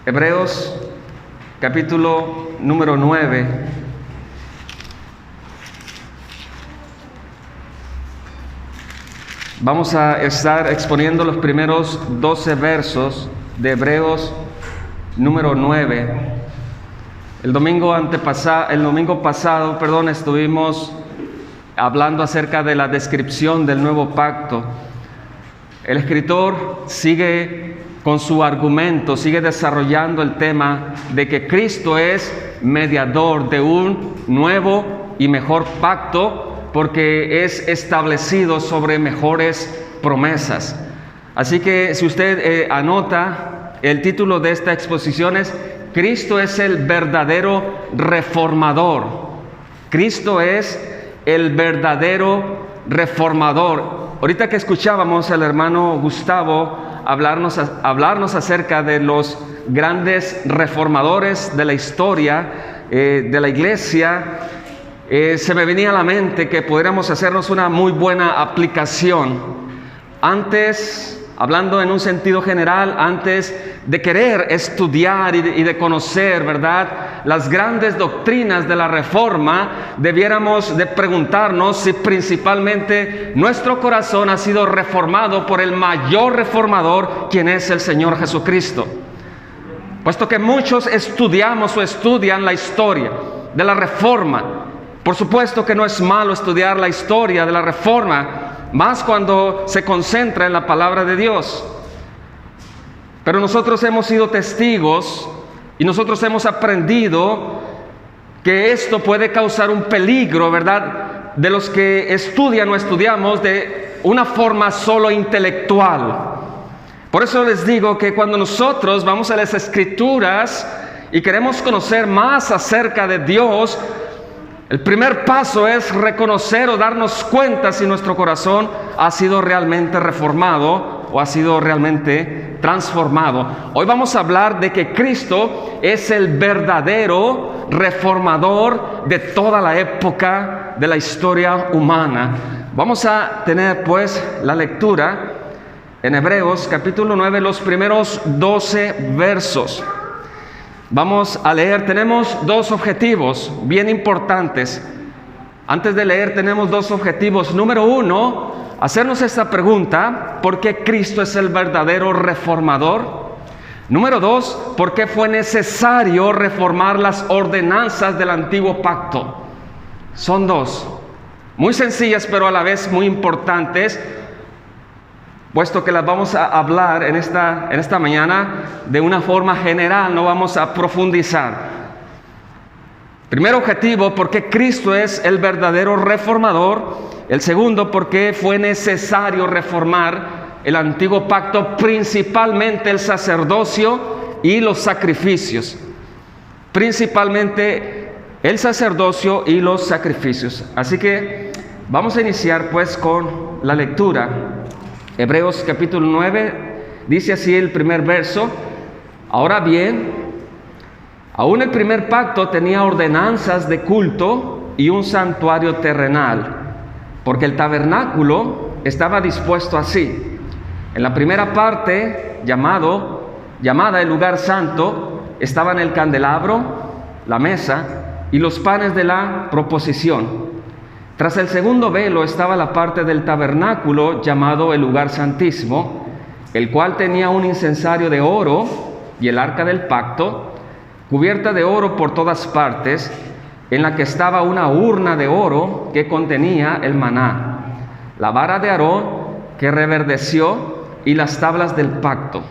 Hebreos capítulo número 9. Vamos a estar exponiendo los primeros 12 versos de Hebreos número 9. El domingo pasado, estuvimos hablando acerca de la descripción del nuevo pacto. El escritor sigue con su argumento, sigue desarrollando el tema de que Cristo es mediador de un nuevo y mejor pacto, porque es establecido sobre mejores promesas. Así que si usted anota, el título de esta exposición es Cristo es el verdadero reformador. Cristo es el verdadero reformador. Ahorita que escuchábamos al hermano Gustavo hablarnos acerca de los grandes reformadores de la historia de la iglesia, se me venía a la mente que pudiéramos hacernos una muy buena aplicación. Antes, hablando en un sentido general, antes de querer estudiar y de conocer, ¿verdad?, las grandes doctrinas de la Reforma, debiéramos de preguntarnos si principalmente nuestro corazón ha sido reformado por el mayor reformador, quien es el Señor Jesucristo. Puesto que muchos estudiamos o estudian la historia de la Reforma. Por supuesto que no es malo estudiar la historia de la Reforma, más cuando se concentra en la palabra de Dios. Pero nosotros hemos sido testigos y nosotros hemos aprendido que esto puede causar un peligro, ¿verdad?, de los que estudian o estudiamos de una forma solo intelectual. Por eso les digo que cuando nosotros vamos a las Escrituras y queremos conocer más acerca de Dios, el primer paso es reconocer o darnos cuenta si nuestro corazón ha sido realmente reformado o ha sido realmente transformado. Hoy vamos a hablar de que Cristo es el verdadero reformador de toda la época de la historia humana. Vamos a tener pues la lectura en Hebreos capítulo 9, los primeros 12 versos. Vamos a leer, tenemos dos objetivos bien importantes. Antes de leer tenemos dos objetivos. Número uno, hacernos esta pregunta: ¿por qué Cristo es el verdadero reformador? Número dos, ¿por qué fue necesario reformar las ordenanzas del antiguo pacto? Son dos, muy sencillas pero a la vez muy importantes, puesto que las vamos a hablar en esta mañana de una forma general, no vamos a profundizar. Primer objetivo, ¿por qué Cristo es el verdadero reformador? El segundo, ¿por qué fue necesario reformar el antiguo pacto, principalmente el sacerdocio y los sacrificios? Principalmente el sacerdocio y los sacrificios. Así que vamos a iniciar pues con la lectura. Hebreos capítulo 9, dice así el primer verso: ahora bien, aún el primer pacto tenía ordenanzas de culto y un santuario terrenal, porque el tabernáculo estaba dispuesto así. En la primera parte, llamada el lugar santo, estaban el candelabro, la mesa y los panes de la proposición. Tras el segundo velo estaba la parte del tabernáculo llamado el lugar santísimo, el cual tenía un incensario de oro y el arca del pacto, cubierta de oro por todas partes, en la que estaba una urna de oro que contenía el maná, la vara de Aarón que reverdeció y las tablas del pacto.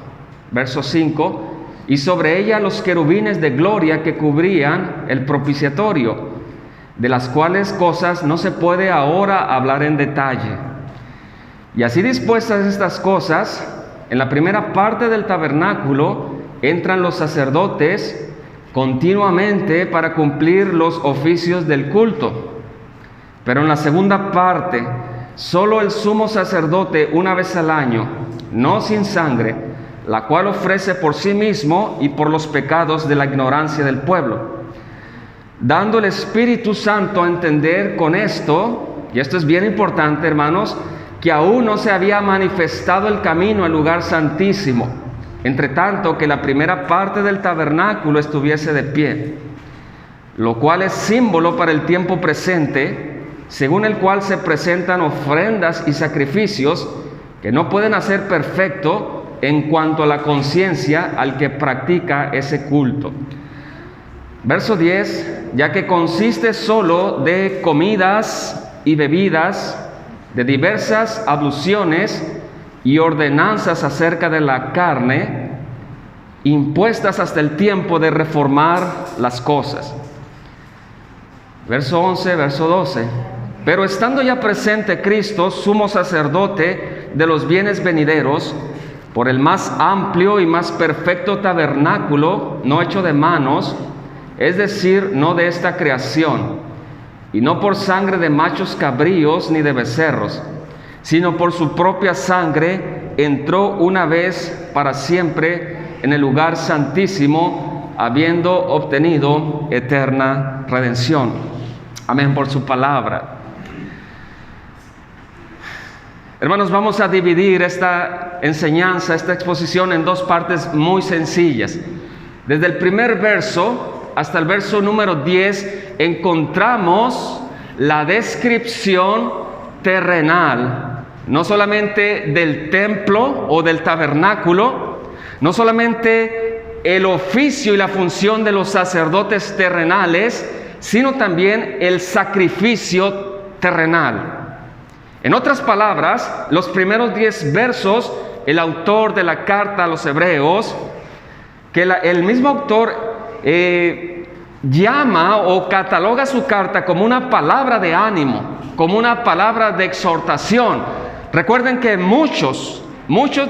Verso 5, y sobre ella los querubines de gloria que cubrían el propiciatorio, de las cuales cosas no se puede ahora hablar en detalle. Y así dispuestas estas cosas, en la primera parte del tabernáculo entran los sacerdotes continuamente para cumplir los oficios del culto. Pero en la segunda parte, solo el sumo sacerdote una vez al año, no sin sangre, la cual ofrece por sí mismo y por los pecados de la ignorancia del pueblo, dando el Espíritu Santo a entender con esto, y esto es bien importante, hermanos, que aún no se había manifestado el camino al lugar santísimo, entre tanto que la primera parte del tabernáculo estuviese de pie, lo cual es símbolo para el tiempo presente, según el cual se presentan ofrendas y sacrificios que no pueden hacer perfecto en cuanto a la conciencia al que practica ese culto. Verso 10, ya que consiste solo de comidas y bebidas, de diversas abluciones y ordenanzas acerca de la carne, impuestas hasta el tiempo de reformar las cosas. Verso 11, verso 12. Pero estando ya presente Cristo, sumo sacerdote de los bienes venideros, por el más amplio y más perfecto tabernáculo, no hecho de manos, es decir, no de esta creación, y no por sangre de machos cabríos ni de becerros, sino por su propia sangre, entró una vez para siempre en el lugar santísimo, habiendo obtenido eterna redención. Amén por su palabra. Hermanos, vamos a dividir esta enseñanza, esta exposición en dos partes muy sencillas. Desde el primer verso hasta el verso número 10 encontramos la descripción terrenal, no solamente del templo o del tabernáculo, no solamente el oficio y la función de los sacerdotes terrenales, sino también el sacrificio terrenal. En otras palabras, los primeros 10 versos, el autor de la carta a los hebreos, que el mismo autor llama o cataloga su carta como una palabra de ánimo, como una palabra de exhortación. Recuerden que muchos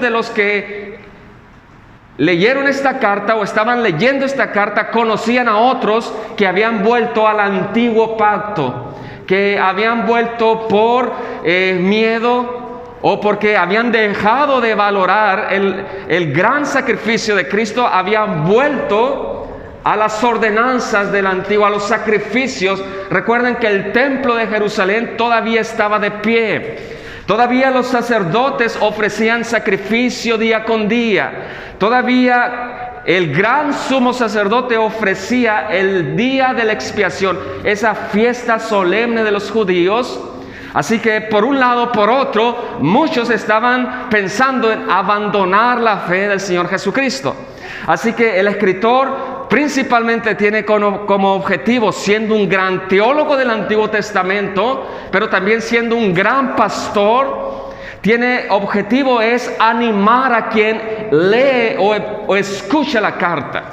de los que leyeron esta carta o estaban leyendo esta carta conocían a otros que habían vuelto al antiguo pacto, que habían vuelto por miedo o porque habían dejado de valorar el gran sacrificio de Cristo, habían vuelto a las ordenanzas del antiguo, a los sacrificios. Recuerden que el templo de Jerusalén todavía estaba de pie. Todavía los sacerdotes ofrecían sacrificio día con día. Todavía el gran sumo sacerdote ofrecía el día de la expiación, esa fiesta solemne de los judíos. Así que por un lado, por otro, muchos estaban pensando en abandonar la fe del Señor Jesucristo. Así que el escritor principalmente tiene como objetivo, siendo un gran teólogo del Antiguo Testamento, pero también siendo un gran pastor, tiene objetivo es animar a quien lee o escucha la carta.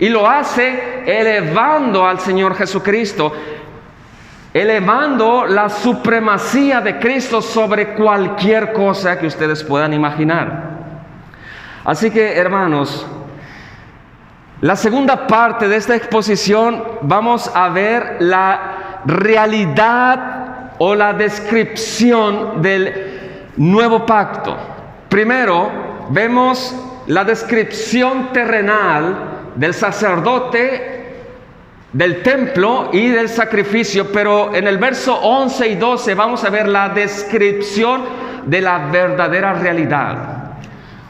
Y lo hace elevando al Señor Jesucristo, elevando la supremacía de Cristo sobre cualquier cosa que ustedes puedan imaginar. Así que, hermanos, la segunda parte de esta exposición vamos a ver la realidad o la descripción del nuevo pacto. Primero, vemos la descripción terrenal del sacerdote, del templo y del sacrificio, pero en el verso 11 y 12 vamos a ver la descripción de la verdadera realidad.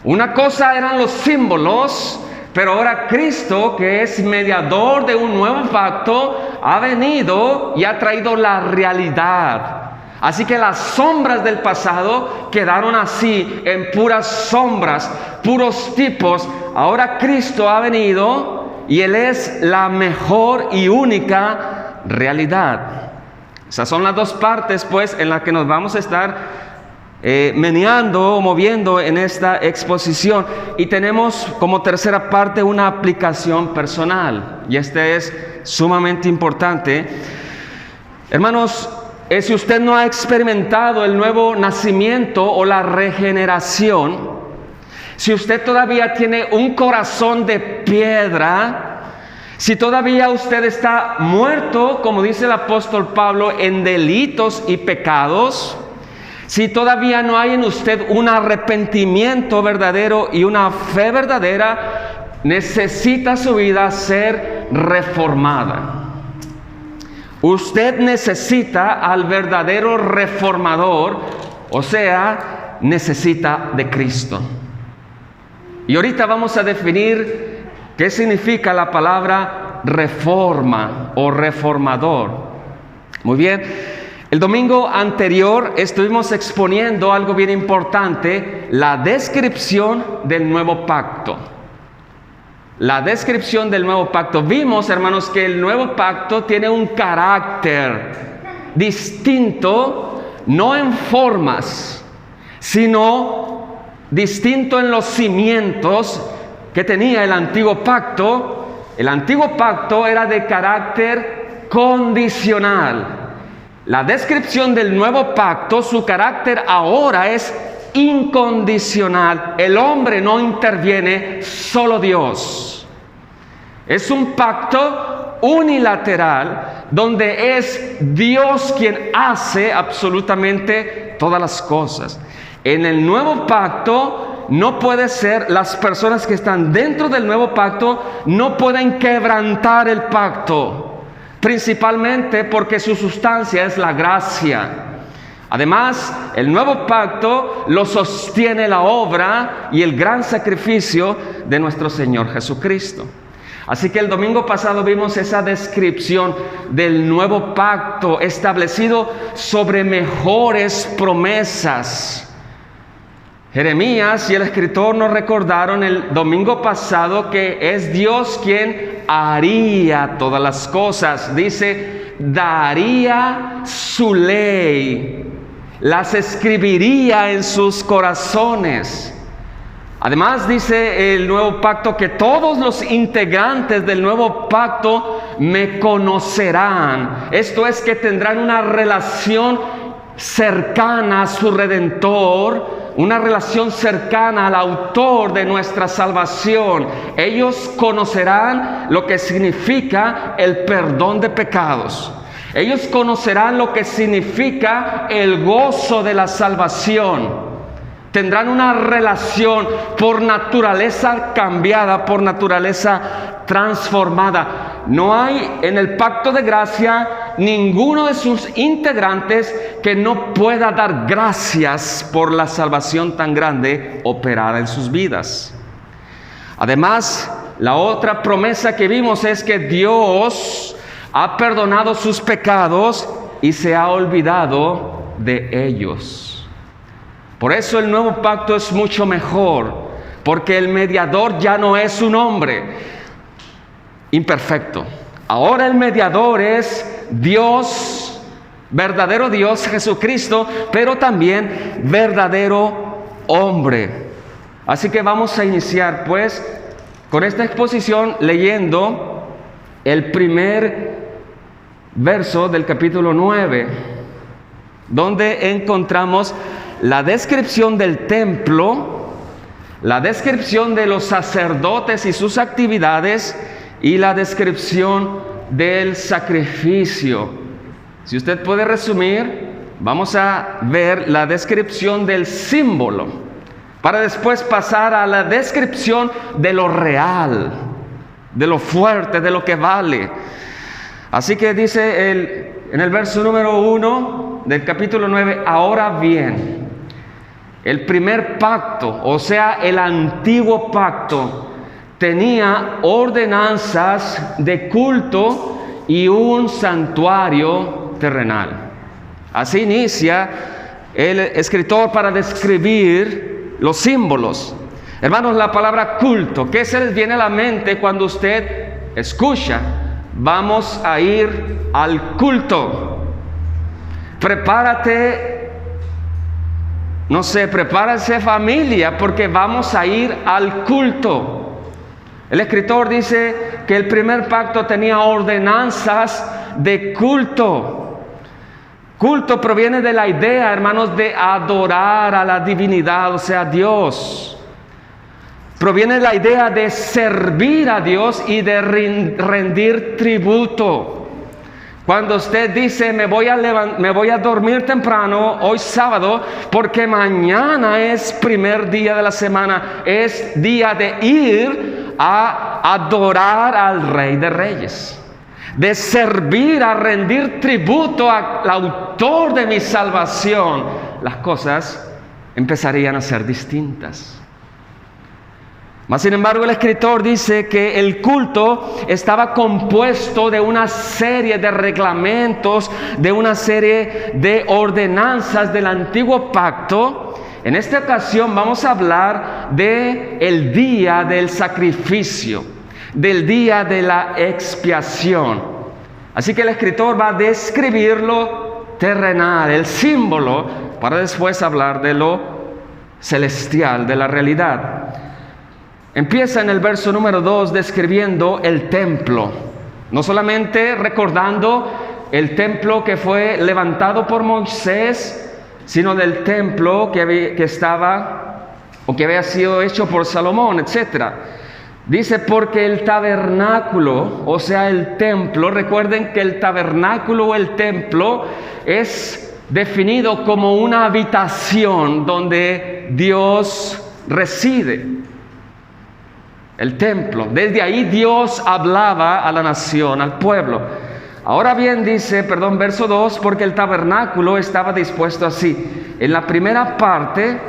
Una cosa eran los símbolos, pero ahora Cristo, que es mediador de un nuevo pacto, ha venido y ha traído la realidad. Así que las sombras del pasado quedaron así, en puras sombras, puros tipos. Ahora Cristo ha venido y Él es la mejor y única realidad. Esas son las dos partes, pues, en las que nos vamos a estar meneando o moviendo en esta exposición. Y tenemos como tercera parte una aplicación personal, y este es sumamente importante. Hermanos, si usted no ha experimentado el nuevo nacimiento o la regeneración, si usted todavía tiene un corazón de piedra, si todavía usted está muerto, como dice el apóstol Pablo, en delitos y pecados, si todavía no hay en usted un arrepentimiento verdadero y una fe verdadera, necesita su vida ser reformada. Usted necesita al verdadero reformador, o sea, necesita de Cristo. Y ahorita vamos a definir qué significa la palabra reforma o reformador. Muy bien, el domingo anterior estuvimos exponiendo algo bien importante, la descripción del nuevo pacto. La descripción del nuevo pacto. Vimos, hermanos, que el nuevo pacto tiene un carácter distinto, no en formas, sino distinto en los cimientos que tenía el antiguo pacto. El antiguo pacto era de carácter condicional. La descripción del nuevo pacto, su carácter ahora es incondicional. El hombre no interviene, solo Dios. Es un pacto unilateral donde es Dios quien hace absolutamente todas las cosas. En el nuevo pacto no puede ser, las personas que están dentro del nuevo pacto no pueden quebrantar el pacto, principalmente porque su sustancia es la gracia. Además, el nuevo pacto lo sostiene la obra y el gran sacrificio de nuestro Señor Jesucristo. Así que el domingo pasado vimos esa descripción del nuevo pacto establecido sobre mejores promesas. Jeremías y el escritor nos recordaron el domingo pasado que es Dios quien haría todas las cosas. Dice, daría su ley, las escribiría en sus corazones. Además dice el nuevo pacto que todos los integrantes del nuevo pacto me conocerán. Esto es que tendrán una relación cercana a su Redentor, una relación cercana al autor de nuestra salvación. Ellos conocerán lo que significa el perdón de pecados. Ellos conocerán lo que significa el gozo de la salvación. Tendrán una relación por naturaleza cambiada, por naturaleza transformada. No hay en el pacto de gracia ninguno de sus integrantes que no pueda dar gracias por la salvación tan grande operada en sus vidas. Además, la otra promesa que vimos es que Dios ha perdonado sus pecados y se ha olvidado de ellos. Por eso el nuevo pacto es mucho mejor, porque el mediador ya no es un hombre imperfecto. Ahora el mediador es Dios, verdadero Dios, Jesucristo, pero también verdadero hombre. Así que vamos a iniciar pues con esta exposición leyendo el primer verso del capítulo 9, donde encontramos la descripción del templo, la descripción de los sacerdotes y sus actividades y la descripción del sacrificio. Si usted puede resumir, vamos a ver la descripción del símbolo para después pasar a la descripción de lo real, de lo fuerte, de lo que vale. Así que dice en el verso número 1 del capítulo 9, ahora bien, el primer pacto, o sea, el antiguo pacto, tenía ordenanzas de culto y un santuario terrenal. Así inicia el escritor para describir los símbolos. Hermanos, la palabra culto, ¿qué se les viene a la mente cuando usted escucha? Vamos a ir al culto. Prepárase familia, porque vamos a ir al culto. El escritor dice que el primer pacto tenía ordenanzas de culto. Culto proviene de la idea, hermanos, de adorar a la divinidad, o sea, Dios. Proviene de la idea de servir a Dios y de rendir tributo. Cuando usted dice, me voy a dormir temprano hoy sábado, porque mañana es primer día de la semana, es día de ir a adorar al Rey de Reyes, de servir, a rendir tributo al autor de mi salvación, las cosas empezarían a ser distintas. Mas sin embargo el escritor dice que el culto estaba compuesto de una serie de reglamentos, de una serie de ordenanzas del antiguo pacto. En esta ocasión vamos a hablar del día del sacrificio, del día de la expiación. Así que el escritor va a describir lo terrenal, el símbolo, para después hablar de lo celestial, de la realidad. Empieza en el verso número 2 describiendo el templo, no solamente recordando el templo que fue levantado por Moisés, sino del templo que había sido hecho por Salomón, etc. Dice, porque el tabernáculo, o sea, el templo, recuerden que el tabernáculo o el templo es definido como una habitación donde Dios reside. El templo, desde ahí Dios hablaba a la nación, al pueblo. Ahora bien dice, verso 2, porque el tabernáculo estaba dispuesto así. En la primera parte,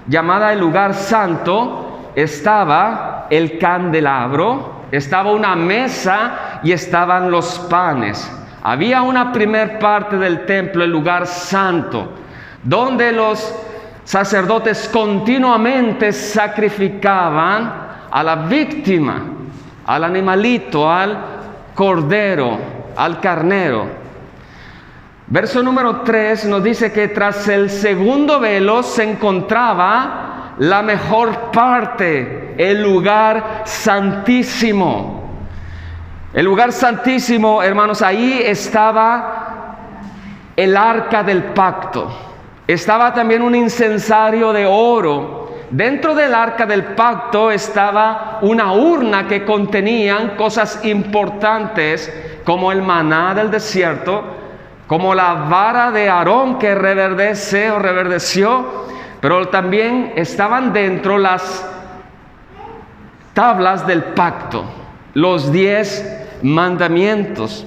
llamada el lugar santo, estaba el candelabro, estaba una mesa y estaban los panes. Había una primer parte del templo, el lugar santo, donde los sacerdotes continuamente sacrificaban a la víctima, al animalito, al cordero, al carnero. Verso número 3 nos dice que tras el segundo velo se encontraba la mejor parte, el lugar santísimo. El lugar santísimo, hermanos, ahí estaba el arca del pacto. Estaba también un incensario de oro. Dentro del arca del pacto estaba una urna que contenían cosas importantes como el maná del desierto, como la vara de Aarón que reverdeció, pero también estaban dentro las tablas del pacto, los 10 mandamientos.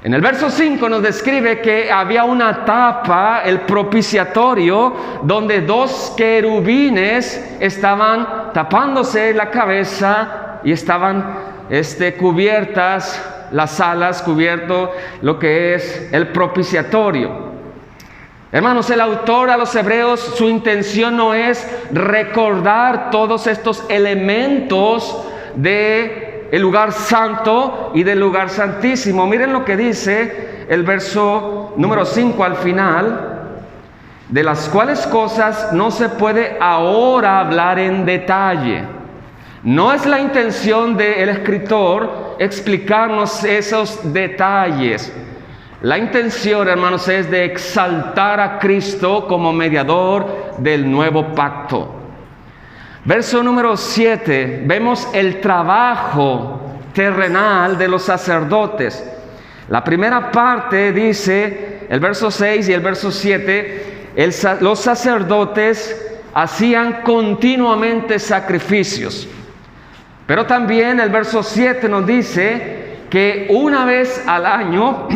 En el verso 5 nos describe que había una tapa, el propiciatorio, donde 2 querubines estaban tapándose la cabeza y estaban cubiertas las alas, cubierto lo que es el propiciatorio. Hermanos, el autor a los hebreos, su intención no es recordar todos estos elementos de el lugar santo y del lugar santísimo. Miren lo que dice el verso número 5 al final, de las cuales cosas no se puede ahora hablar en detalle. No es la intención del escritor explicarnos esos detalles. La intención, hermanos, es de exaltar a Cristo como mediador del nuevo pacto. Verso número 7, vemos el trabajo terrenal de los sacerdotes. La primera parte dice, el verso 6 y el verso 7, los sacerdotes hacían continuamente sacrificios. Pero también el verso 7 nos dice que una vez al año,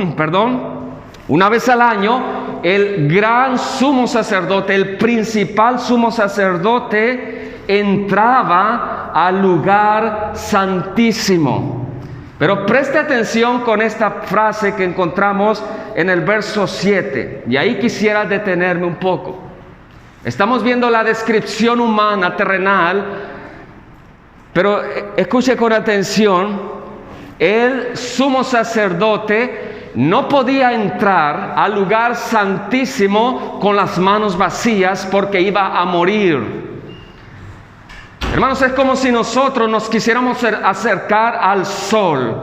el gran sumo sacerdote, el principal sumo sacerdote, entraba al lugar santísimo. Pero preste atención con esta frase que encontramos en el verso 7, y ahí quisiera detenerme un poco. Estamos viendo la descripción humana, terrenal, pero escuche con atención, el sumo sacerdote no podía entrar al lugar santísimo con las manos vacías porque iba a morir. Hermanos, es como si nosotros nos quisiéramos acercar al sol.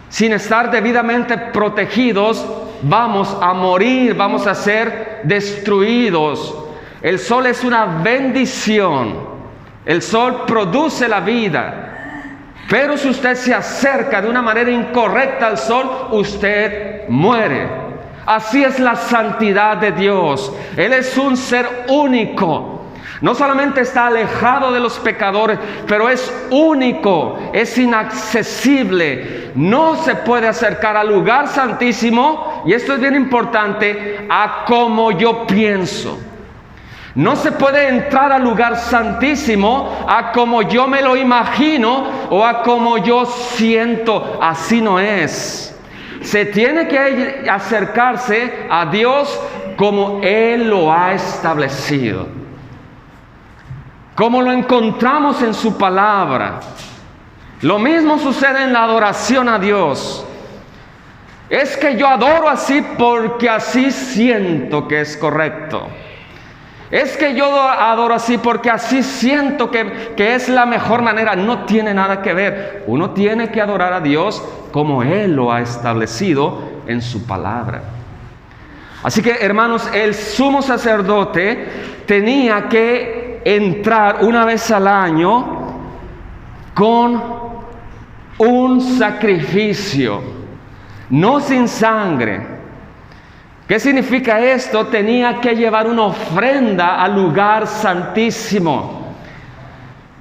Sin estar debidamente protegidos, vamos a morir, vamos a ser destruidos. El sol es una bendición. El sol produce la vida. Pero si usted se acerca de una manera incorrecta al sol, usted muere. Así es la santidad de Dios. Él es un ser único. No solamente está alejado de los pecadores, pero es único, es inaccesible. No se puede acercar al lugar santísimo, y esto es bien importante, a como yo pienso. No se puede entrar al lugar santísimo a como yo me lo imagino o a como yo siento. Así no es. Se tiene que acercarse a Dios como Él lo ha establecido, como lo encontramos en su palabra. Lo mismo sucede en la adoración a Dios. Es que yo adoro así porque así siento que es correcto. Es que yo adoro así porque así siento que es la mejor manera. No tiene nada que ver. Uno tiene que adorar a Dios como Él lo ha establecido en su palabra. Así que, hermanos, el sumo sacerdote tenía que entrar una vez al año con un sacrificio, no sin sangre. ¿Qué significa esto? Tenía que llevar una ofrenda al lugar santísimo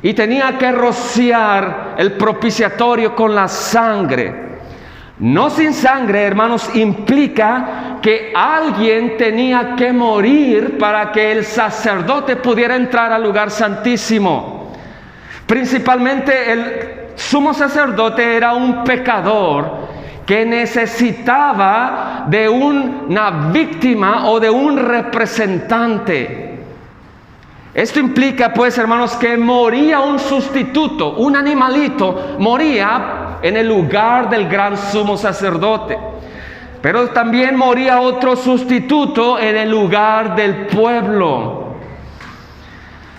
y tenía que rociar el propiciatorio con la sangre. No sin sangre, hermanos, implica que alguien tenía que morir para que el sacerdote pudiera entrar al lugar santísimo. Principalmente el sumo sacerdote era un pecador que necesitaba de una víctima o de un representante. Esto implica, pues, hermanos, que moría un sustituto, un animalito, moría en el lugar del gran sumo sacerdote. Pero también moría otro sustituto en el lugar del pueblo.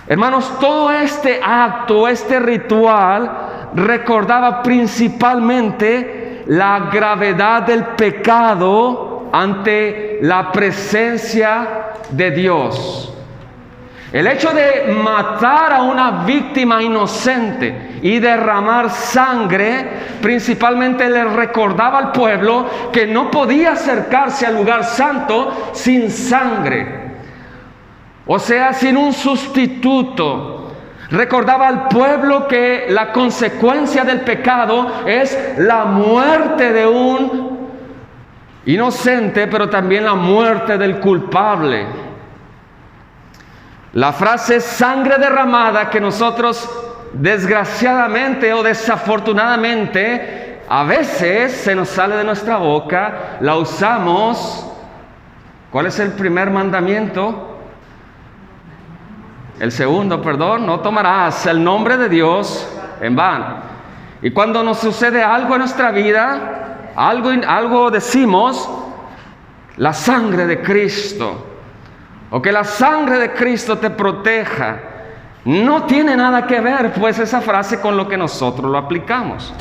Hermanos, todo este acto, este ritual, recordaba principalmente la gravedad del pecado ante la presencia de Dios. El hecho de matar a una víctima inocente y derramar sangre, principalmente le recordaba al pueblo que no podía acercarse al lugar santo sin sangre, o sea, sin un sustituto. Recordaba al pueblo que la consecuencia del pecado es la muerte de un inocente, pero también la muerte del culpable. La frase sangre derramada, que nosotros desgraciadamente o desafortunadamente a veces se nos sale de nuestra boca, la usamos. ¿Cuál es el primer mandamiento? El segundo, perdón, no tomarás el nombre de Dios en vano. Y cuando nos sucede algo en nuestra vida, algo decimos, la sangre de Cristo, o que la sangre de Cristo te proteja. No tiene nada que ver, pues, esa frase con lo que nosotros lo aplicamos.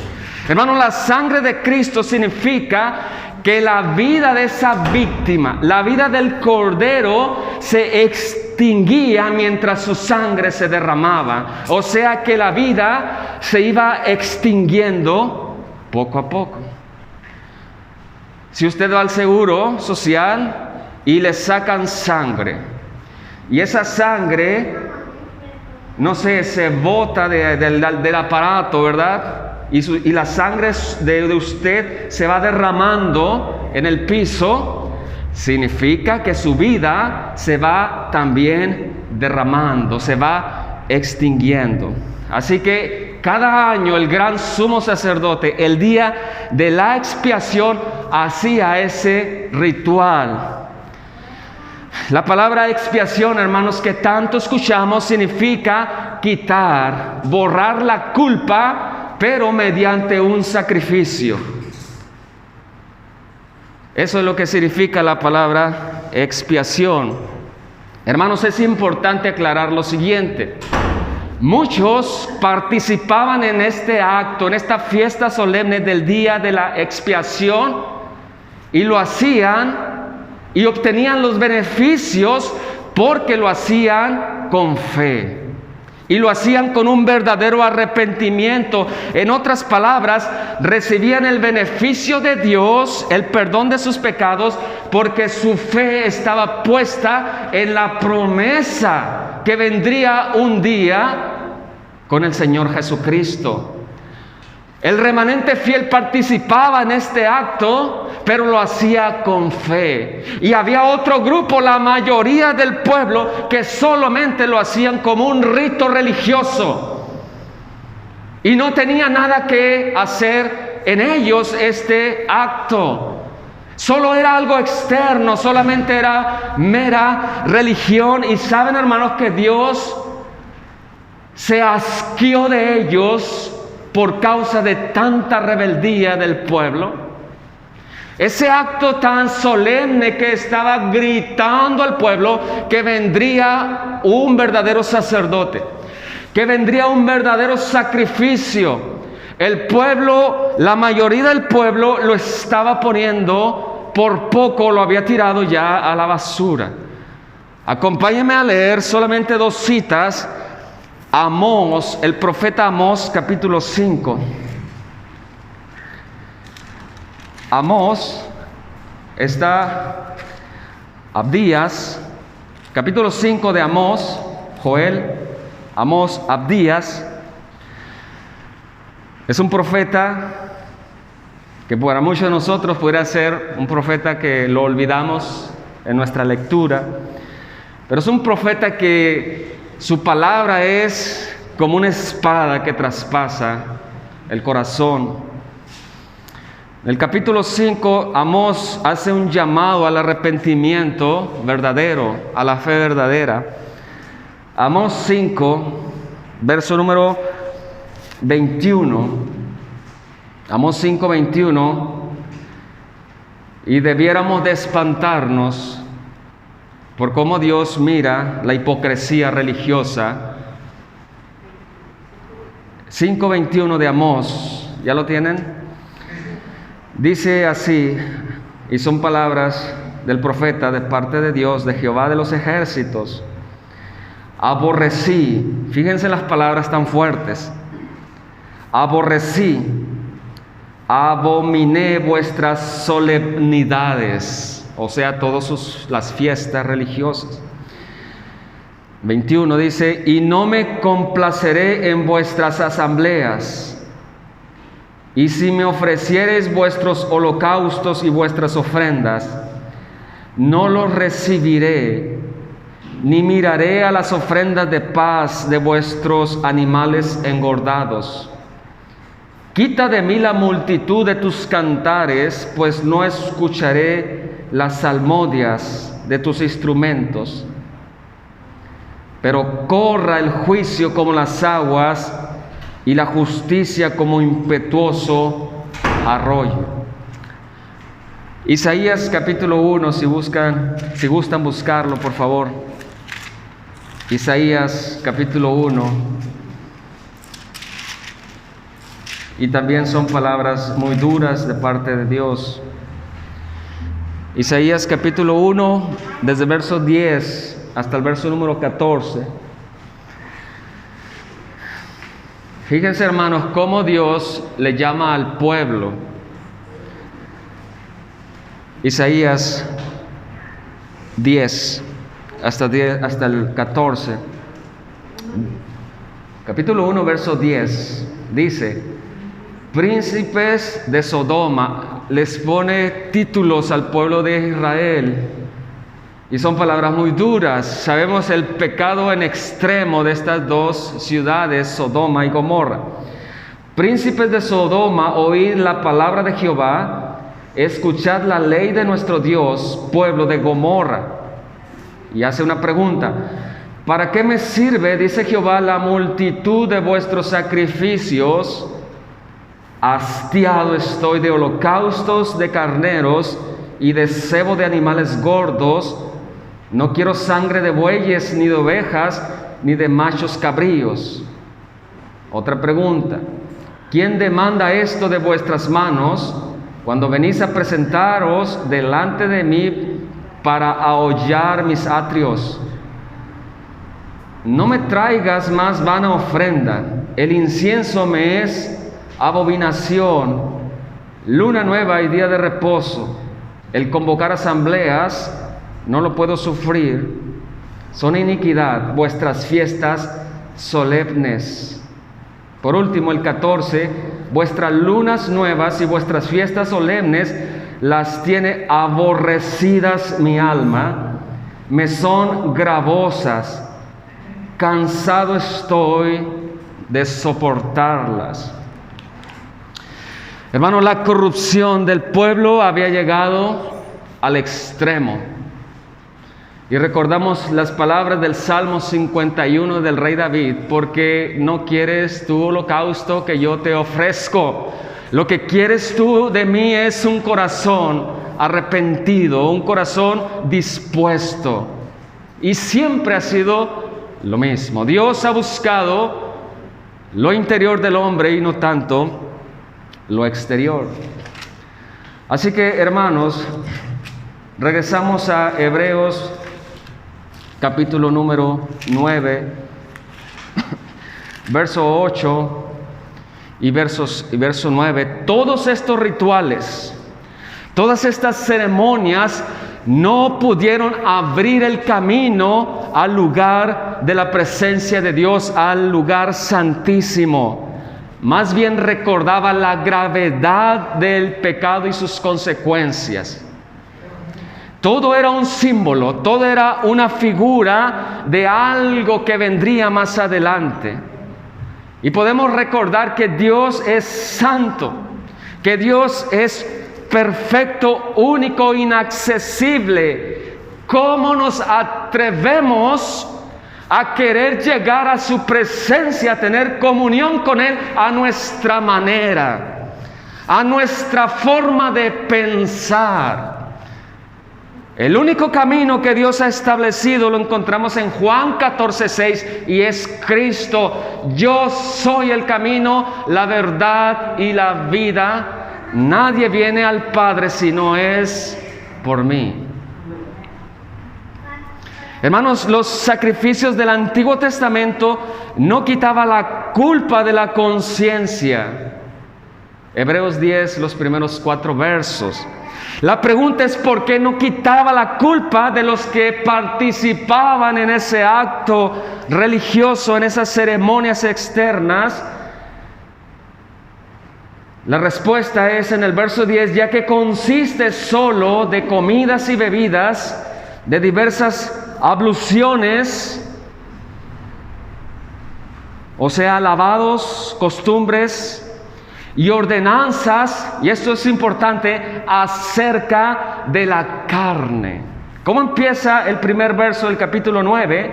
Hermano, la sangre de Cristo significa que la vida de esa víctima, la vida del cordero, se extinguía mientras su sangre se derramaba. O sea que la vida se iba extinguiendo poco a poco. Si usted va al seguro social y le sacan sangre, y esa sangre, no sé, se bota del aparato, ¿verdad? Y la sangre de usted se va derramando en el piso, significa que su vida se va también derramando, se va extinguiendo. Así que cada año el gran sumo sacerdote, el día de la expiación, hacía ese ritual. La palabra expiación, hermanos, que tanto escuchamos, significa quitar, borrar la culpa, pero mediante un sacrificio. Eso es lo que significa la palabra expiación. Hermanos, es importante aclarar lo siguiente. Muchos participaban en este acto, en esta fiesta solemne del día de la expiación, y lo hacían y obtenían los beneficios porque lo hacían con fe. Y lo hacían con un verdadero arrepentimiento. En otras palabras, recibían el beneficio de Dios, el perdón de sus pecados, porque su fe estaba puesta en la promesa que vendría un día con el Señor Jesucristo. El remanente fiel participaba en este acto, pero lo hacía con fe. Y había otro grupo, la mayoría del pueblo, que solamente lo hacían como un rito religioso. Y no tenía nada que hacer en ellos este acto. Solo era algo externo, solamente era mera religión. Y saben, hermanos, que Dios se asqueó de ellos por causa de tanta rebeldía del pueblo. Ese acto tan solemne que estaba gritando al pueblo que vendría un verdadero sacerdote, que vendría un verdadero sacrificio. El pueblo, la mayoría del pueblo lo estaba poniendo, por poco lo había tirado ya a la basura. Acompáñenme a leer solamente 2 citas. Amós, el profeta Amós, capítulo 5. Amós está Abdías, capítulo 5 de Amós, Joel, Amós, Abdías. Es un profeta que para muchos de nosotros pudiera ser un profeta que lo olvidamos en nuestra lectura, pero es un profeta que su palabra es como una espada que traspasa el corazón. En el capítulo 5, Amós hace un llamado al arrepentimiento verdadero, a la fe verdadera. Amós 5, verso número 21. Amós 5, 21. Y debiéramos de espantarnos por cómo Dios mira la hipocresía religiosa. 5:21 de Amós, ¿ya lo tienen? Dice así, y son palabras del profeta de parte de Dios, de Jehová de los ejércitos. Aborrecí, fíjense las palabras tan fuertes. Aborrecí, abominé vuestras solemnidades. O sea, todas las fiestas religiosas. 21 dice, y no me complaceré en vuestras asambleas. Y si me ofreciereis vuestros holocaustos y vuestras ofrendas, no los recibiré, ni miraré a las ofrendas de paz de vuestros animales engordados. Quita de mí la multitud de tus cantares, pues no escucharé las salmodias de tus instrumentos. Pero corra el juicio como las aguas y la justicia como impetuoso arroyo. Isaías capítulo 1, si gustan buscarlo, por favor. Isaías capítulo 1. Y también son palabras muy duras de parte de Dios. Isaías capítulo 1, desde el verso 10 hasta el verso número 14. Fíjense, hermanos, cómo Dios le llama al pueblo. Isaías 10 hasta el 14. Capítulo 1, verso 10. Dice, príncipes de Sodoma, les pone títulos al pueblo de Israel. Y son palabras muy duras. Sabemos el pecado en extremo de estas 2 ciudades, Sodoma y Gomorra. Príncipes de Sodoma, oíd la palabra de Jehová, escuchad la ley de nuestro Dios, pueblo de Gomorra. Y hace una pregunta. ¿Para qué me sirve, dice Jehová, la multitud de vuestros sacrificios? Hastiado estoy de holocaustos de carneros y de cebo de animales gordos. No quiero sangre de bueyes, ni de ovejas, ni de machos cabríos. Otra pregunta. ¿Quién demanda esto de vuestras manos cuando venís a presentaros delante de mí para ahollar mis atrios? No me traigas más vana ofrenda. El incienso me es abominación, luna nueva y día de reposo. El convocar asambleas no lo puedo sufrir. Son iniquidad vuestras fiestas solemnes. Por último, el 14, vuestras lunas nuevas y vuestras fiestas solemnes las tiene aborrecidas mi alma, me son gravosas, cansado estoy de soportarlas. Hermano, la corrupción del pueblo había llegado al extremo. Y recordamos las palabras del Salmo 51 del rey David: porque no quieres tu holocausto que yo te ofrezco. Lo que quieres tú de mí es un corazón arrepentido, un corazón dispuesto. Y siempre ha sido lo mismo. Dios ha buscado lo interior del hombre y no tanto lo exterior. Así que, hermanos, regresamos a Hebreos capítulo número 9, verso 8 y verso 9. Todos estos rituales, todas estas ceremonias no pudieron abrir el camino al lugar de la presencia de Dios, al lugar santísimo. Más bien recordaba la gravedad del pecado y sus consecuencias. Todo era un símbolo, todo era una figura de algo que vendría más adelante. Y podemos recordar que Dios es santo, que Dios es perfecto, único, inaccesible. ¿Cómo nos atrevemos a querer llegar a su presencia, a tener comunión con Él a nuestra manera, a nuestra forma de pensar? El único camino que Dios ha establecido lo encontramos en Juan 14:6 y es Cristo. Yo soy el camino, la verdad y la vida. Nadie viene al Padre si no es por mí. Hermanos, los sacrificios del Antiguo Testamento no quitaban la culpa de la conciencia. Hebreos 10, los primeros 4 versos. La pregunta es: ¿por qué no quitaba la culpa de los que participaban en ese acto religioso, en esas ceremonias externas? La respuesta es en el verso 10: ya que consiste solo de comidas y bebidas, de diversas abluciones, o sea, lavados, costumbres y ordenanzas, y esto es importante, acerca de la carne. ¿Cómo empieza el primer verso del capítulo 9?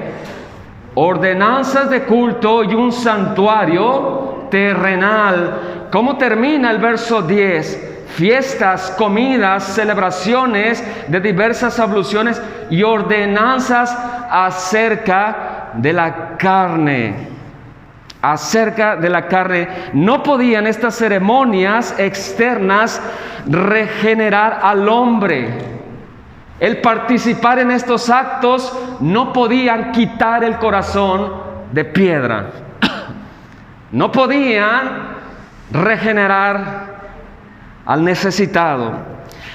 Ordenanzas de culto y un santuario terrenal. ¿Cómo termina el verso 10? Fiestas, comidas, celebraciones de diversas abluciones y ordenanzas acerca de la carne. Acerca de la carne. No podían estas ceremonias externas regenerar al hombre. El participar en estos actos no podían quitar el corazón de piedra. No podían regenerar al necesitado,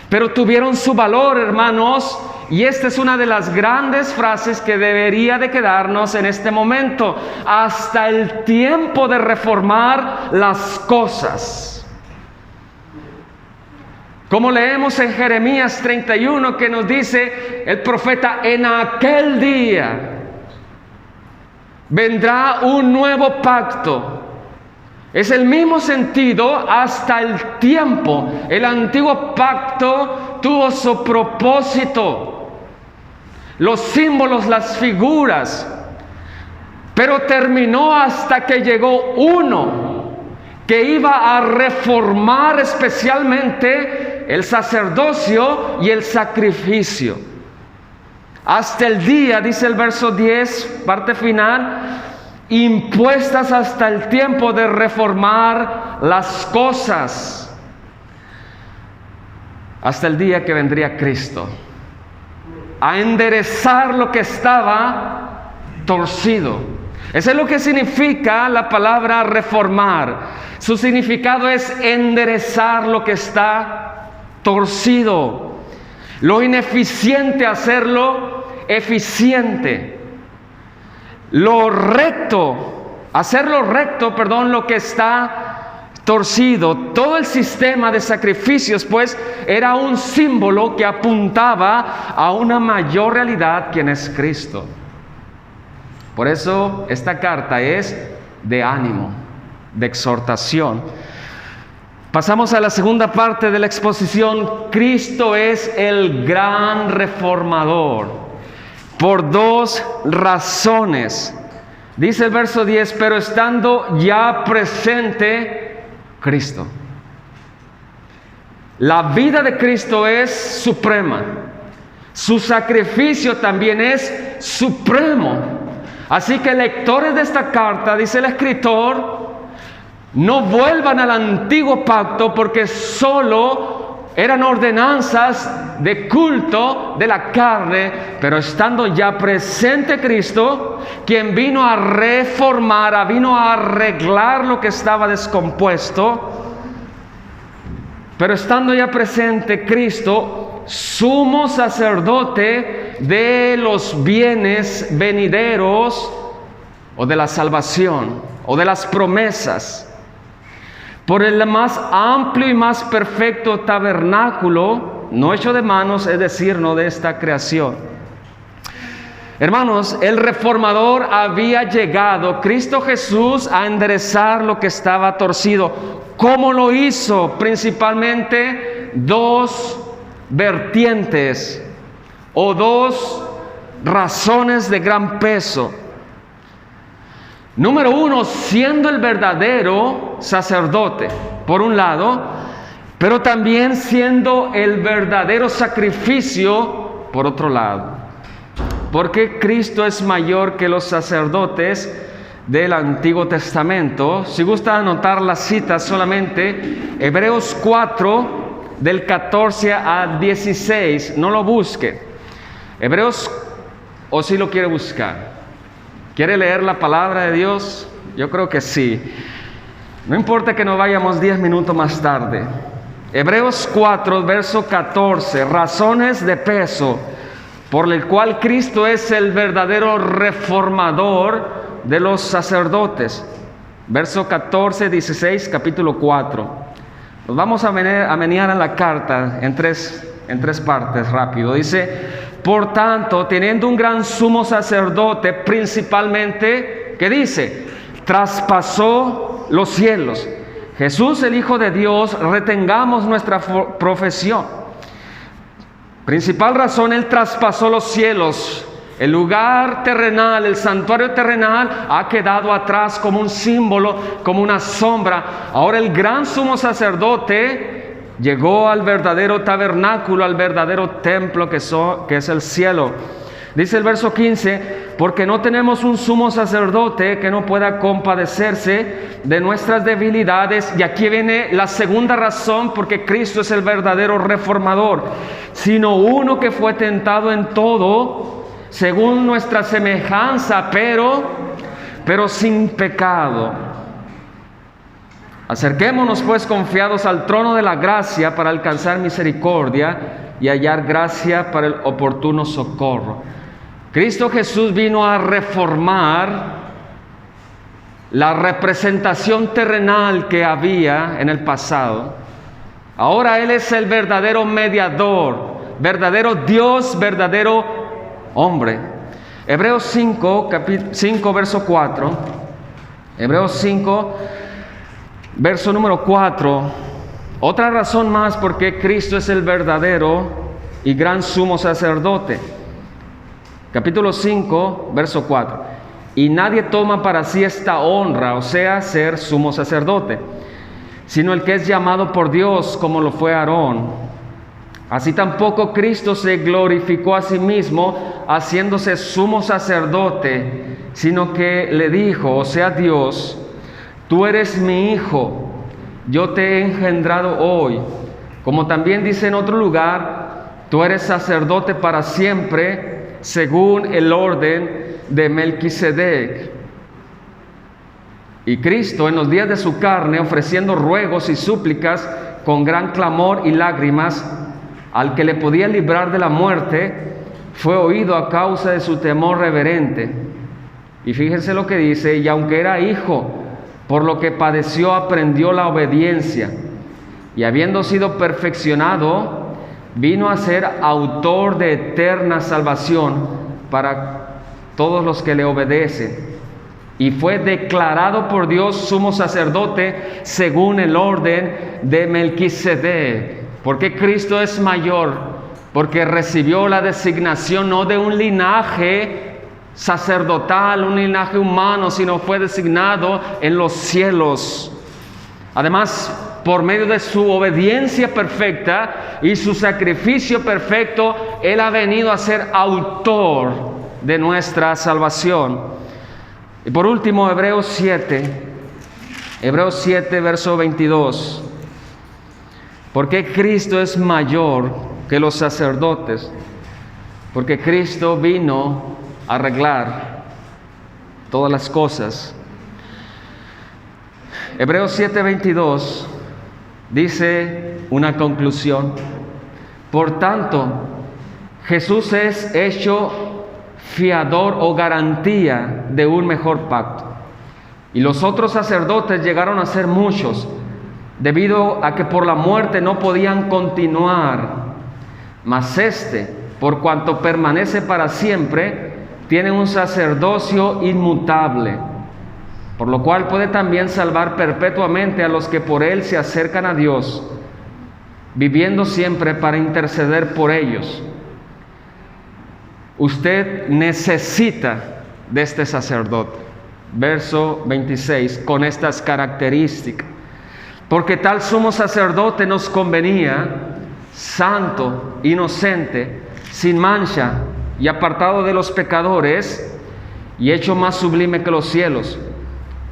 pero tuvieron su valor, hermanos, y esta es una de las grandes frases que debería de quedarnos en este momento: hasta el tiempo de reformar las cosas. Como leemos en Jeremías 31, que nos dice el profeta: en aquel día vendrá un nuevo pacto. Es el mismo sentido, hasta el tiempo. El antiguo pacto tuvo su propósito, los símbolos, las figuras, pero terminó hasta que llegó uno que iba a reformar especialmente el sacerdocio y el sacrificio. Hasta el día, dice el verso 10, parte final, impuestas hasta el tiempo de reformar las cosas, hasta el día que vendría Cristo a enderezar lo que estaba torcido. Eso es lo que significa la palabra reformar. Su significado es enderezar lo que está torcido, lo ineficiente, hacerlo eficiente. Lo recto, hacerlo recto, lo que está torcido. Todo el sistema de sacrificios, pues, era un símbolo que apuntaba a una mayor realidad, quien es Cristo. Por eso esta carta es de ánimo, de exhortación. Pasamos a la segunda parte de la exposición. Cristo es el gran reformador, por dos razones. Dice el verso 10, pero estando ya presente Cristo. La vida de Cristo es suprema. Su sacrificio también es supremo. Así que lectores de esta carta, dice el escritor, no vuelvan al antiguo pacto, porque solo eran ordenanzas de culto de la carne, pero estando ya presente Cristo, quien vino a reformar, vino a arreglar lo que estaba descompuesto, pero estando ya presente Cristo, sumo sacerdote de los bienes venideros, o de la salvación, o de las promesas, por el más amplio y más perfecto tabernáculo, no hecho de manos, es decir, no de esta creación. Hermanos, el reformador había llegado, Cristo Jesús, a enderezar lo que estaba torcido. ¿Cómo lo hizo? Principalmente dos vertientes o dos razones de gran peso. Número uno, siendo el verdadero sacerdote, por un lado, pero también siendo el verdadero sacrificio, por otro lado. Porque Cristo es mayor que los sacerdotes del Antiguo Testamento. Si gusta anotar las citas solamente, Hebreos 4, del 14 a 16, no lo busque. Hebreos, o si lo quiere buscar. ¿Quiere leer la palabra de Dios? Yo creo que sí. No importa que nos vayamos 10 minutos más tarde. Hebreos 4, verso 14. Razones de peso por el cual Cristo es el verdadero reformador de los sacerdotes. Verso 14, 16, capítulo 4. Nos vamos a menear en la carta en tres partes rápido. Dice: por tanto, teniendo un gran sumo sacerdote, principalmente, ¿qué dice? Traspasó los cielos. Jesús, el Hijo de Dios, retengamos nuestra profesión. Principal razón, Él traspasó los cielos. El lugar terrenal, el santuario terrenal ha quedado atrás como un símbolo, como una sombra. Ahora el gran sumo sacerdote llegó al verdadero tabernáculo, al verdadero templo que es el cielo. Dice el verso 15, porque no tenemos un sumo sacerdote que no pueda compadecerse de nuestras debilidades. Y aquí viene la segunda razón, porque Cristo es el verdadero reformador, sino uno que fue tentado en todo, según nuestra semejanza, pero sin pecado. Acerquémonos pues confiados al trono de la gracia para alcanzar misericordia y hallar gracia para el oportuno socorro. Cristo Jesús vino a reformar la representación terrenal que había en el pasado. Ahora Él es el verdadero mediador, verdadero Dios, verdadero hombre. Hebreos 5, verso 4. Hebreos 5, verso número 4. Otra razón más porque Cristo es el verdadero y gran sumo sacerdote. Capítulo 5, verso 4. Y nadie toma para sí esta honra, o sea, ser sumo sacerdote, sino el que es llamado por Dios, como lo fue Aarón. Así tampoco Cristo se glorificó a sí mismo, haciéndose sumo sacerdote, sino que le dijo, o sea, Dios: tú eres mi hijo, yo te he engendrado hoy. Como también dice en otro lugar, tú eres sacerdote para siempre, según el orden de Melquisedec. Y Cristo, en los días de su carne, ofreciendo ruegos y súplicas con gran clamor y lágrimas al que le podía librar de la muerte, fue oído a causa de su temor reverente. Y fíjense lo que dice: y aunque era hijo, por lo que padeció aprendió la obediencia, y habiendo sido perfeccionado, vino a ser autor de eterna salvación para todos los que le obedecen. Y fue declarado por Dios sumo sacerdote según el orden de Melquisedec. ¿Por qué Cristo es mayor? Porque recibió la designación no de un linaje sacerdotal, un linaje humano, sino fue designado en los cielos. Además, por medio de su obediencia perfecta y su sacrificio perfecto, Él ha venido a ser autor de nuestra salvación. Y por último, Hebreos 7, verso 22. ¿Por qué Cristo es mayor que los sacerdotes? Porque Cristo vino a arreglar todas las cosas. Hebreos 7:22 dice una conclusión. Por tanto, Jesús es hecho fiador o garantía de un mejor pacto. Y los otros sacerdotes llegaron a ser muchos, debido a que por la muerte no podían continuar. Mas este, por cuanto permanece para siempre, tiene un sacerdocio inmutable, por lo cual puede también salvar perpetuamente a los que por él se acercan a Dios, viviendo siempre para interceder por ellos. Usted necesita de este sacerdote. Verso 26, con estas características. Porque tal sumo sacerdote nos convenía, santo, inocente, sin mancha y apartado de los pecadores, y hecho más sublime que los cielos,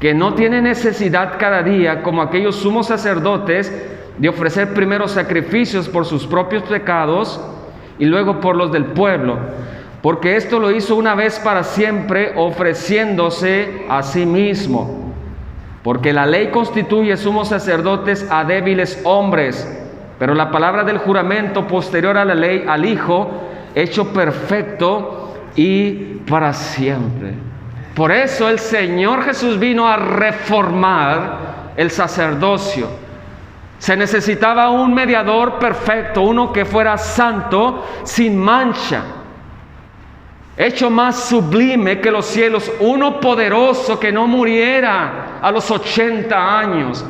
que no tiene necesidad cada día, como aquellos sumos sacerdotes, de ofrecer primero sacrificios por sus propios pecados y luego por los del pueblo, porque esto lo hizo una vez para siempre, ofreciéndose a sí mismo. Porque la ley constituye sumos sacerdotes a débiles hombres, pero la palabra del juramento posterior a la ley, al Hijo, hecho perfecto y para siempre. Por eso el Señor Jesús vino a reformar el sacerdocio. Se necesitaba un mediador perfecto, uno que fuera santo, sin mancha, hecho más sublime que los cielos, uno poderoso que no muriera a los 80 años,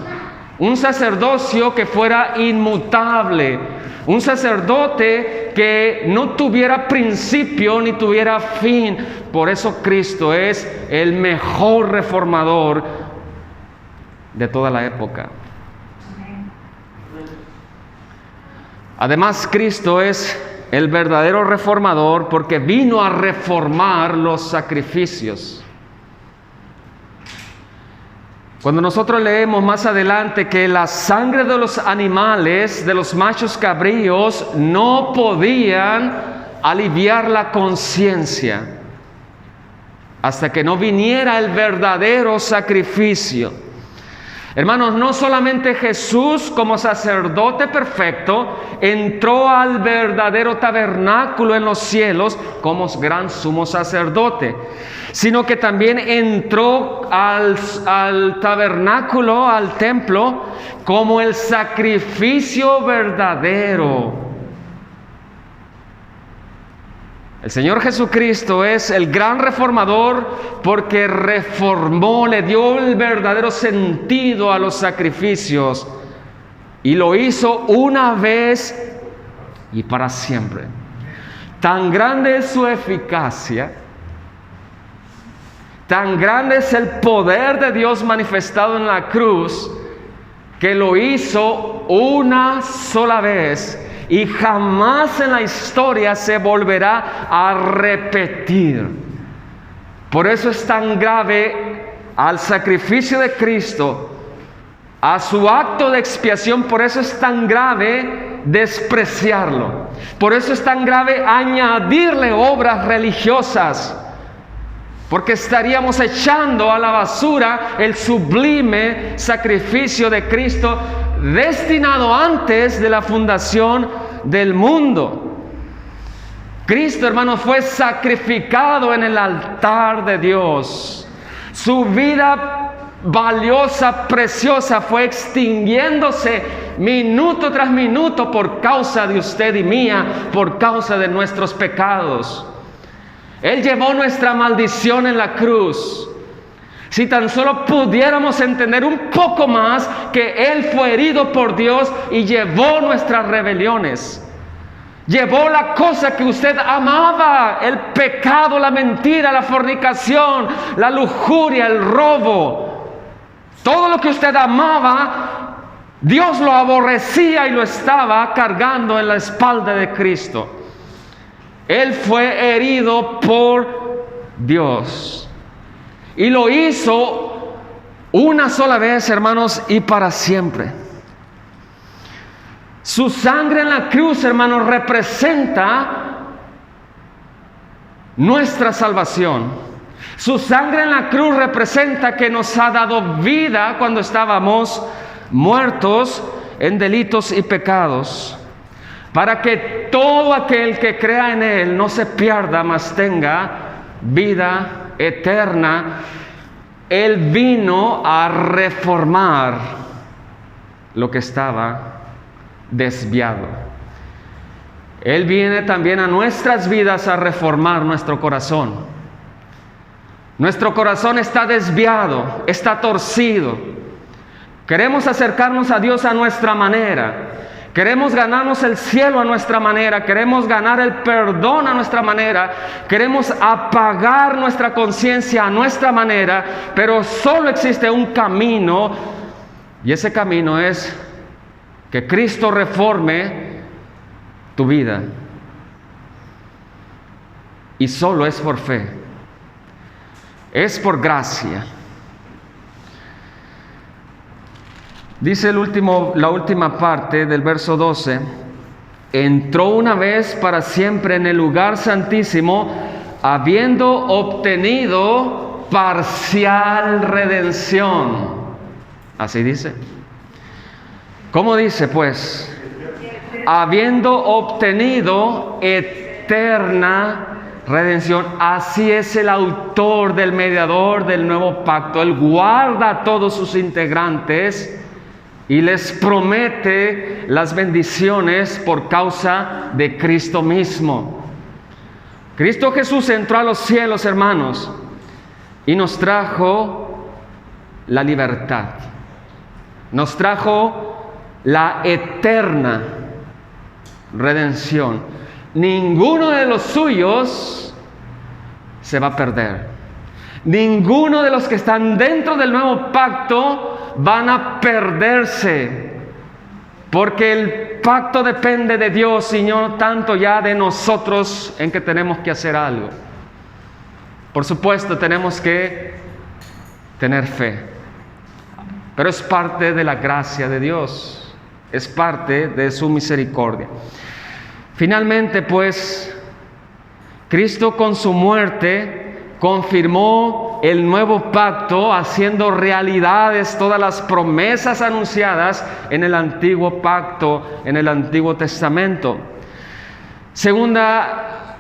un sacerdocio que fuera inmutable, un sacerdote que no tuviera principio ni tuviera fin. Por eso Cristo es el mejor reformador de toda la época. Además, Cristo es el verdadero reformador porque vino a reformar los sacrificios. Cuando nosotros leemos más adelante que la sangre de los animales, de los machos cabríos, no podían aliviar la conciencia hasta que no viniera el verdadero sacrificio. Hermanos, no solamente Jesús como sacerdote perfecto entró al verdadero tabernáculo en los cielos como gran sumo sacerdote, sino que también entró al tabernáculo, al templo, como el sacrificio verdadero. El Señor Jesucristo es el gran reformador porque reformó, le dio el verdadero sentido a los sacrificios y lo hizo una vez y para siempre. Tan grande es su eficacia, tan grande es el poder de Dios manifestado en la cruz, que lo hizo una sola vez y jamás en la historia se volverá a repetir. Por eso es tan grave al sacrificio de Cristo, a su acto de expiación. Por eso es tan grave despreciarlo. Por eso es tan grave añadirle obras religiosas, porque estaríamos echando a la basura el sublime sacrificio de Cristo, destinado antes de la fundación del mundo. Cristo, hermanos, fue sacrificado en el altar de Dios. Su vida valiosa, preciosa, fue extinguiéndose minuto tras minuto por causa de usted y mía, por causa de nuestros pecados. Él llevó nuestra maldición en la cruz. Si tan solo pudiéramos entender un poco más que Él fue herido por Dios y llevó nuestras rebeliones. Llevó la cosa que usted amaba, el pecado, la mentira, la fornicación, la lujuria, el robo. Todo lo que usted amaba, Dios lo aborrecía y lo estaba cargando en la espalda de Cristo. Él fue herido por Dios. Y lo hizo una sola vez, hermanos, y para siempre. Su sangre en la cruz, hermanos, representa nuestra salvación. Su sangre en la cruz representa que nos ha dado vida cuando estábamos muertos en delitos y pecados, para que todo aquel que crea en Él no se pierda, mas tenga vida eterna. Él vino a reformar lo que estaba desviado. Él viene también a nuestras vidas a reformar nuestro corazón. Nuestro corazón está desviado, está torcido. Queremos acercarnos a Dios a nuestra manera. Queremos ganarnos el cielo a nuestra manera. Queremos ganar el perdón a nuestra manera. Queremos apagar nuestra conciencia a nuestra manera. Pero solo existe un camino. Y ese camino es que Cristo reforme tu vida. Y solo es por fe. Es por gracia. Dice la última parte del verso 12: entró una vez para siempre en el lugar santísimo, habiendo obtenido parcial redención. Así dice. ¿Cómo dice pues? Habiendo obtenido eterna redención. Así es el autor del mediador del nuevo pacto. Él guarda a todos sus integrantes y les promete las bendiciones por causa de Cristo mismo. Cristo Jesús entró a los cielos, hermanos, y nos trajo la libertad. Nos trajo la eterna redención. Ninguno de los suyos se va a perder. Ninguno de los que están dentro del nuevo pacto van a perderse, porque el pacto depende de Dios y no tanto ya de nosotros en que tenemos que hacer algo. Por supuesto, tenemos que tener fe, pero es parte de la gracia de Dios, es parte de su misericordia. Finalmente, pues, Cristo con su muerte confirmó el nuevo pacto, haciendo realidades todas las promesas anunciadas en el antiguo pacto, en el Antiguo Testamento. Segunda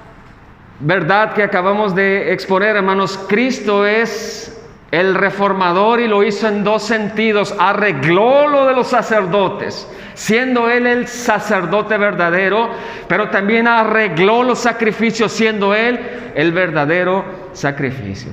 verdad que acabamos de exponer, hermanos: Cristo es el reformador y lo hizo en dos sentidos. Arregló lo de los sacerdotes, siendo Él el sacerdote verdadero, pero también arregló los sacrificios, siendo Él el verdadero sacrificio.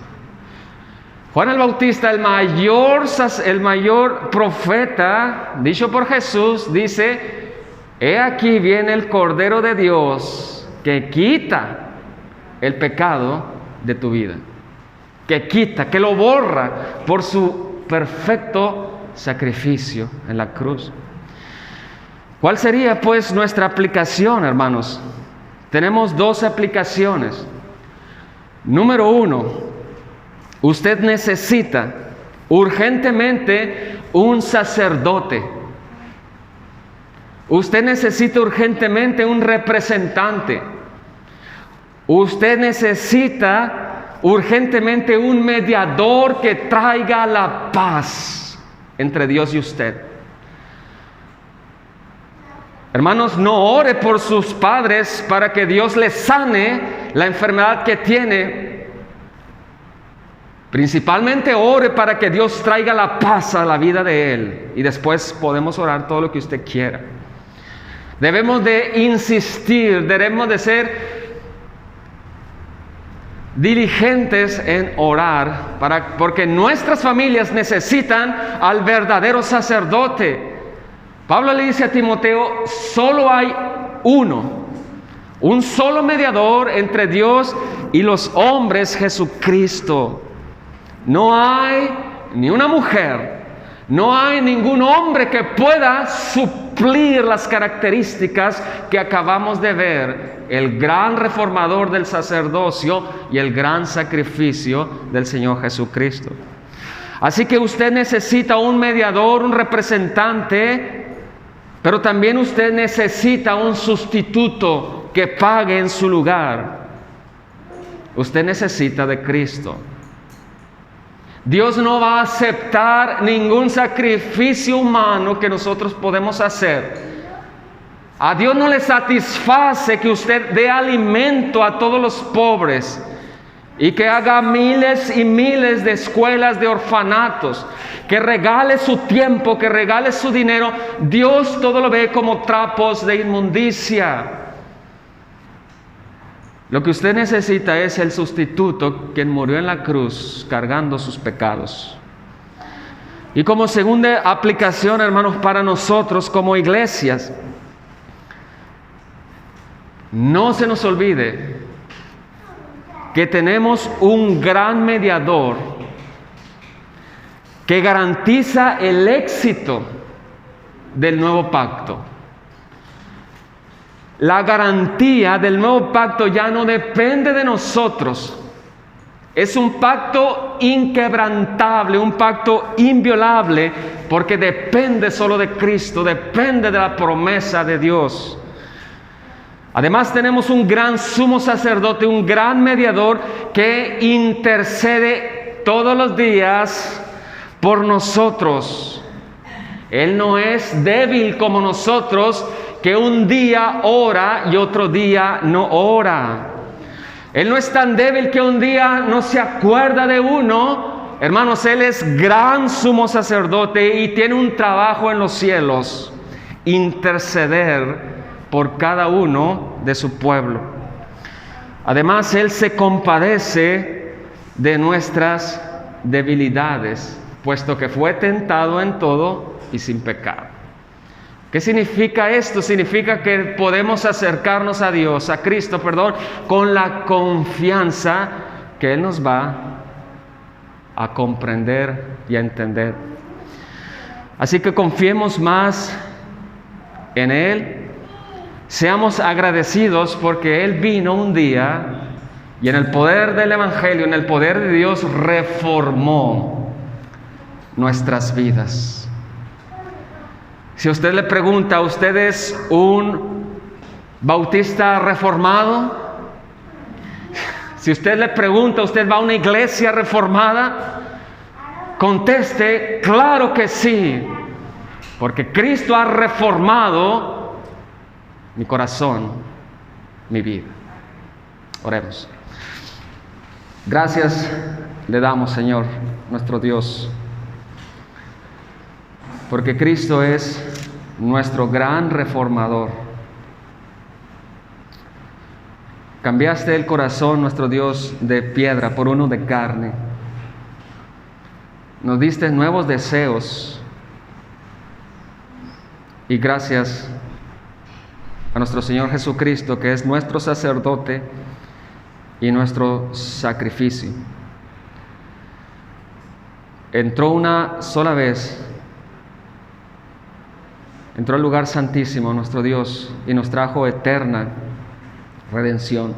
Juan el Bautista, el mayor profeta, dicho por Jesús, dice: he aquí viene el Cordero de Dios que quita el pecado de tu vida. Que quita, que lo borra por su perfecto sacrificio en la cruz. ¿Cuál sería pues nuestra aplicación, hermanos? Tenemos dos aplicaciones. Número uno, usted necesita urgentemente un sacerdote. Usted necesita urgentemente un representante. Usted necesita urgentemente un mediador que traiga la paz entre Dios y usted. Hermanos, no ore por sus padres para que Dios les sane la enfermedad que tiene. Principalmente ore para que Dios traiga la paz a la vida de él. Y después podemos orar todo lo que usted quiera. Debemos de insistir, debemos de ser diligentes en orar, porque nuestras familias necesitan al verdadero sacerdote. Pablo le dice a Timoteo, solo hay un solo mediador entre Dios y los hombres, Jesucristo. No hay ni una mujer, no hay ningún hombre que pueda suplir las características que acabamos de ver. El gran reformador del sacerdocio y el gran sacrificio del Señor Jesucristo. Así que usted necesita un mediador, un representante, pero también usted necesita un sustituto que pague en su lugar. Usted necesita de Cristo. Dios no va a aceptar ningún sacrificio humano que nosotros podemos hacer. A Dios no le satisface que usted dé alimento a todos los pobres y que haga miles y miles de escuelas de orfanatos, que regale su tiempo, que regale su dinero. Dios todo lo ve como trapos de inmundicia. Lo que usted necesita es el sustituto, quien murió en la cruz cargando sus pecados. Y como segunda aplicación, hermanos, para nosotros como iglesias, no se nos olvide que tenemos un gran mediador que garantiza el éxito del nuevo pacto. La garantía del nuevo pacto ya no depende de nosotros. Es un pacto inquebrantable, un pacto inviolable, porque depende solo de Cristo, depende de la promesa de Dios. Además tenemos un gran sumo sacerdote, un gran mediador que intercede todos los días por nosotros. Él no es débil como nosotros, que un día ora y otro día no ora. Él no es tan débil que un día no se acuerda de uno. Hermanos, Él es gran sumo sacerdote y tiene un trabajo en los cielos: interceder por cada uno de su pueblo. Además, Él se compadece de nuestras debilidades, puesto que fue tentado en todo y sin pecado. ¿Qué significa esto? Significa que podemos acercarnos a Dios, a Cristo, con la confianza que Él nos va a comprender y a entender. Así que confiemos más en Él. Seamos agradecidos porque Él vino un día y en el poder del Evangelio, en el poder de Dios, reformó nuestras vidas. Si usted le pregunta, ¿usted es un bautista reformado? Si usted le pregunta, ¿usted va a una iglesia reformada? Conteste, claro que sí, porque Cristo ha reformado mi corazón, mi vida. Oremos. Gracias le damos, Señor, nuestro Dios, porque Cristo es nuestro gran reformador. Cambiaste el corazón, nuestro Dios, de piedra por uno de carne. Nos diste nuevos deseos. Y gracias a nuestro Señor Jesucristo, que es nuestro sacerdote y nuestro sacrificio. Entró una sola vez, entró al lugar santísimo nuestro Dios y nos trajo eterna redención.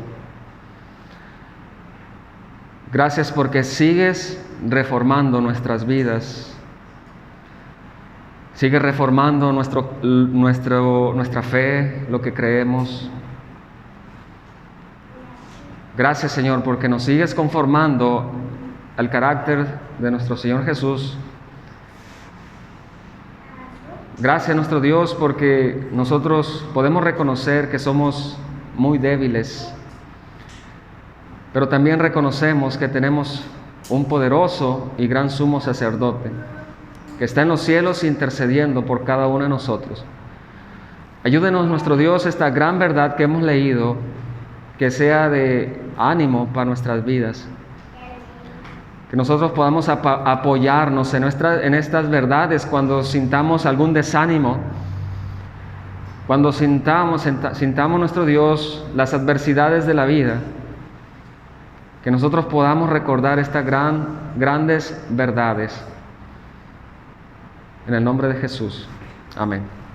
Gracias porque sigues reformando nuestras vidas. Sigue reformando nuestra fe, lo que creemos. Gracias, Señor, porque nos sigues conformando al carácter de nuestro Señor Jesús. Gracias, nuestro Dios, porque nosotros podemos reconocer que somos muy débiles, pero también reconocemos que tenemos un poderoso y gran sumo sacerdote, que está en los cielos intercediendo por cada uno de nosotros. Ayúdenos, nuestro Dios, esta gran verdad que hemos leído, que sea de ánimo para nuestras vidas. Que nosotros podamos apoyarnos en estas verdades cuando sintamos algún desánimo, cuando sintamos, nuestro Dios, las adversidades de la vida. Que nosotros podamos recordar estas grandes verdades. En el nombre de Jesús. Amén.